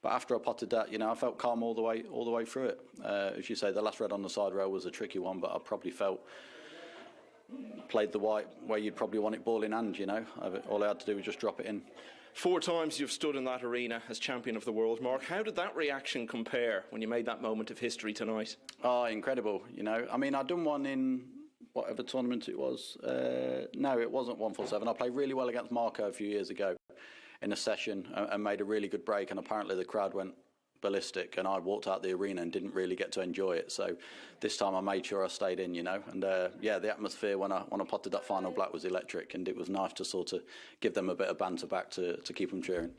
But after I potted that, I felt calm all the way through it. As you say, the last red on the side rail was a tricky one, but I probably played the white where you'd probably want it ball in hand, All I had to do was just drop it in. 4 times you've stood in that arena as champion of the world, Mark. How did that reaction compare when you made that moment of history tonight? Oh, incredible, I'd done one in whatever tournament it was. No, it wasn't 147. I played really well against Marco a few years ago in a session and made a really good break, and apparently the crowd went ballistic and I walked out the arena and didn't really get to enjoy it. So this time I made sure I stayed in, and the atmosphere when I potted that final black was electric, and it was nice to sort of give them a bit of banter back to keep them cheering.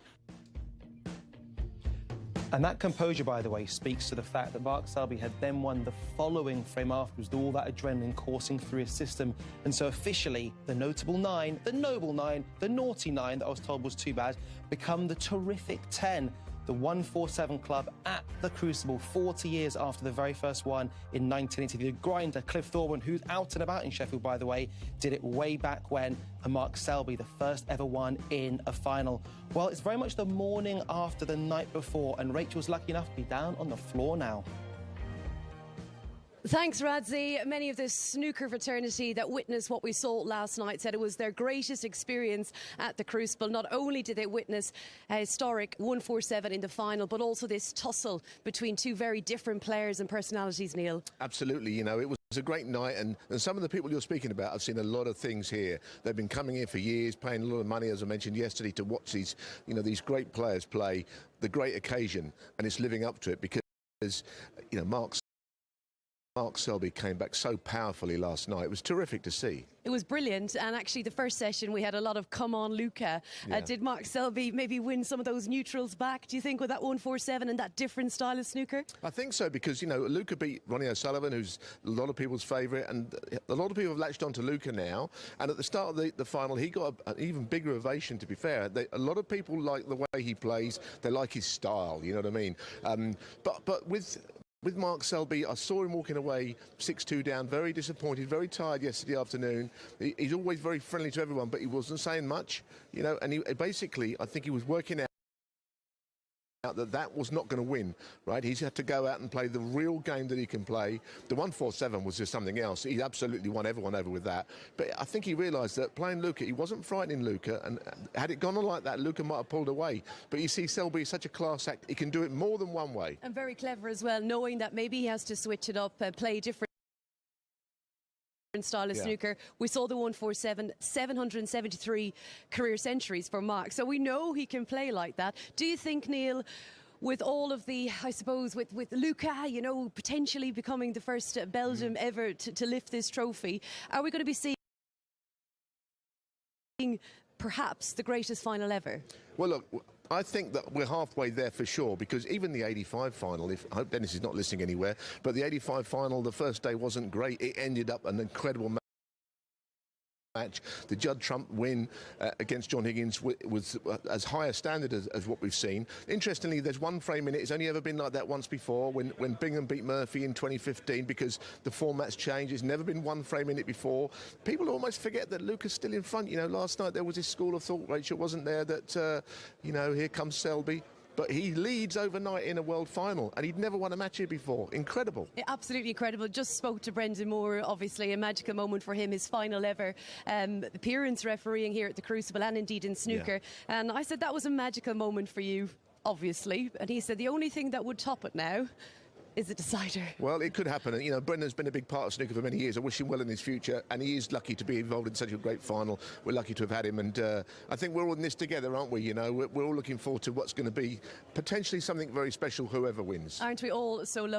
And that composure, by the way, speaks to the fact that Mark Selby had then won the following frame afterwards, with all that adrenaline coursing through his system. And so officially, the notable 9, the noble 9, the naughty 9 that I was told was too bad, become the terrific 10. The 147 club at the Crucible 40 years after the very first one in 1980. The grinder, Cliff Thorburn, who's out and about in Sheffield, by the way, did it way back when, and Mark Selby, the first ever one in a final. Well, it's very much the morning after the night before, and Rachel's lucky enough to be down on the floor now. Thanks, Radzi. Many of the snooker fraternity that witnessed what we saw last night said it was their greatest experience at the Crucible. Not only did they witness a historic 147 in the final, but also this tussle between two very different players and personalities, Neil. Absolutely. It was a great night, and some of the people you're speaking about, I've seen a lot of things here. They've been coming in for years, paying a lot of money, as I mentioned yesterday, to watch these, these great players play the great occasion, and it's living up to it because, Mark Selby came back so powerfully last night. It was terrific to see. It was brilliant, and actually the first session we had a lot of "come on, Luca." Yeah. Did Mark Selby maybe win some of those neutrals back, do you think, with that 147 and that different style of snooker? I think so, because Luca beat Ronnie O'Sullivan, who's a lot of people's favourite, and a lot of people have latched on to Luca now, and at the start of the final he got an even bigger ovation, to be fair. A lot of people like the way he plays, they like his style, you know what I mean? But with Mark Selby, I saw him walking away 6-2 down, very disappointed, very tired yesterday afternoon. He's always very friendly to everyone, but he wasn't saying much, and he basically, I think he was working out that was not going to win, right? He's had to go out and play the real game that he can play. The 147 was just something else. He absolutely won everyone over with that. But I think he realised that playing Luca, he wasn't frightening Luca, and had it gone on like that, Luca might have pulled away. But you see, Selby is such a class act, he can do it more than one way. And very clever as well, knowing that maybe he has to switch it up, play different style of snooker. We saw the 147, 773 career centuries for Mark, so we know he can play like that. Do you think, Neil, with all of the, I suppose, with Luca, potentially becoming the first Belgium ever to lift this trophy, are we going to be seeing perhaps the greatest final ever? Well, look, I think that we're halfway there for sure, because even the 85 final, I hope Dennis is not listening anywhere, but the 85 final, the first day wasn't great. It ended up an incredible match. The Judd Trump win against John Higgins was as high a standard as what we've seen. Interestingly, there's one frame in it. It's only ever been like that once before, when Bingham beat Murphy in 2015, because the format's changed. It's never been one frame in it before. People almost forget that Luca's still in front. Last night there was this school of thought, Rachel wasn't there, that, here comes Selby. But he leads overnight in a world final, and he'd never won a match here before. Incredible. Yeah, absolutely incredible. Just spoke to Brendan Moore, obviously a magical moment for him, his final ever appearance refereeing here at the Crucible, and indeed in snooker. Yeah. And I said that was a magical moment for you, obviously. And he said the only thing that would top it now is a decider. Well, it could happen. And, Brendan's been a big part of snooker for many years. I wish him well in his future, and he is lucky to be involved in such a great final. We're lucky to have had him, and I think we're all in this together, aren't we? We're all looking forward to what's going to be potentially something very special, whoever wins. Aren't we all so lucky?